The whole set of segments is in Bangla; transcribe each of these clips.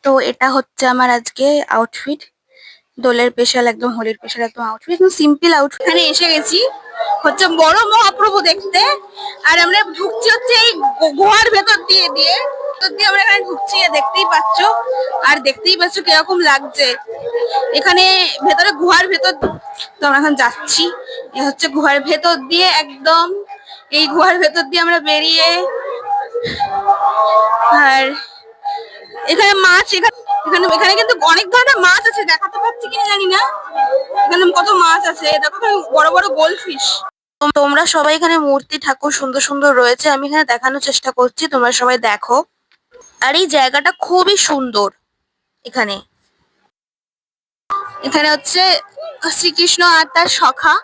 তো এটা হচ্ছে আমার আজকে আউটফিট, দোলের স্পেশাল, একদম হোলির স্পেশাল একদম আউটফিট, একদম সিম্পল আউটফিট। এখানে এসে গেছি হচ্ছে বড় মহাপ্রভু দেখতে, আর আমরা ঢুকছি হচ্ছে এই গুহার ভেতর দিয়ে আমরা এখানে ঢুকছি, দেখতেই পাচ্ছ। আর দেখতেই পাচ্ছ কিরকম লাগছে এখানে ভেতরে, গুহার ভেতর। তো আমরা এখন যাচ্ছি, এ হচ্ছে গুহার ভেতর দিয়ে, একদম এই গুহার ভেতর দিয়ে আমরা বেরিয়ে। আর এখানে মাছ, এখানে এখানে কিন্তু অনেক ধরনের মাছ আছে, দেখাতে পাচ্ছি কিনা জানি না। এখানে কত মাছ আছে, দেখো বড় বড় গোল্ডফিশ। তোমরা সবাই এখানে মূর্তি ঠাকুর সুন্দর সুন্দর রয়েছে, আমি এখানে দেখানোর চেষ্টা করছি, তোমরা সবাই দেখো। আর এই জায়গাটা খুবই সুন্দর। এখানে এখানে হচ্ছে শ্রীকৃষ্ণ আর তার সখা,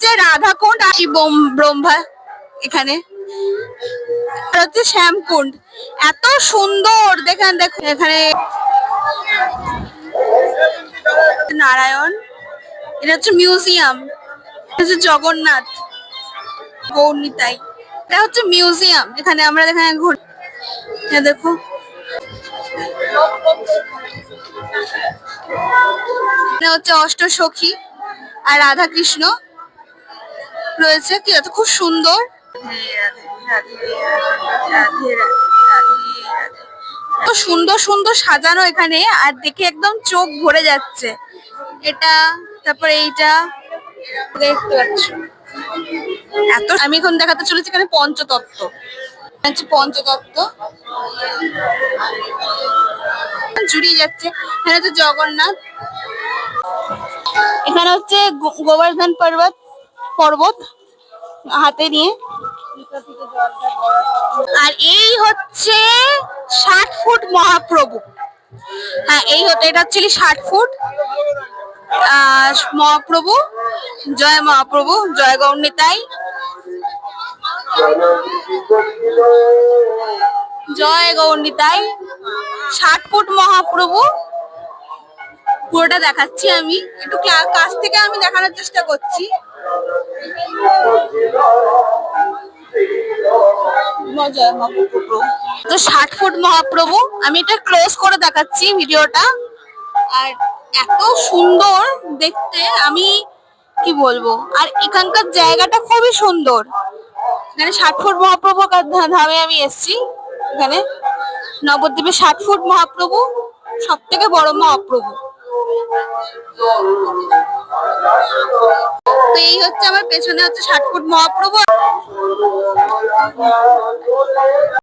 যে রাধাকুণ্ড আর ব্রহ্মা এখানে, আর হচ্ছে শ্যামকুণ্ড। এত সুন্দর দেখেন, দেখো এখানে নারায়ণ, এটা হচ্ছে মিউজিয়াম, হচ্ছে জগন্নাথ গৌরনিতাই, এটা হচ্ছে মিউজিয়াম। এখানে আমরা এখানে ঘুরি, দেখো এটা হচ্ছে অষ্টসখী আর রাধা কৃষ্ণ রয়েছে, কি এত খুব সুন্দর। তো সুন্দর সুন্দর সাজানো এখানে, আর দেখে একদম চোখ ভরে যাচ্ছে। এটা, তারপরে এইটা দেখতে পাচ্ছ। এত, আমি এখন দেখাতে চলেছি এখানে পঞ্চতত্ত্ব, পঞ্চতত্ত্ব জুড়িয়ে যাচ্ছে। এখানে হচ্ছে জগন্নাথ, এখানে হচ্ছে গোবর্ধন পর্বত হাতে নিয়ে। আর এই হচ্ছে 60 ফুট মহাপ্রভু। হ্যাঁ, এই হচ্ছে, এটা হচ্ছে 60 ফুট মহাপ্রভু। জয় মহাপ্রভু, জয় গৌরনিতাই, জয় গৌরনিতাই। 60 ফুট মহাপ্রভু পুরোটা দেখাচ্ছি, আমি একটু কাছ থেকে আমি দেখানোর চেষ্টা করছি। তো 60 ফুট মহাপ্রভু, আমি এটা ক্লোজ করে দেখাচ্ছি ভিডিওটা। আর এত সুন্দর দেখতে, আমি কি বলবো। আর এখানকার জায়গাটা খুবই সুন্দর। এখানে 60 ফুট মহাপ্রভু ধামে আমি এসেছি। এখানে নবদ্বীপে 60 ফুট মহাপ্রভু, সব থেকে বড় মহাপ্রভু। তো এই হচ্ছে আমার পেছনে হচ্ছে 60 ফুট মহাপ্রভু।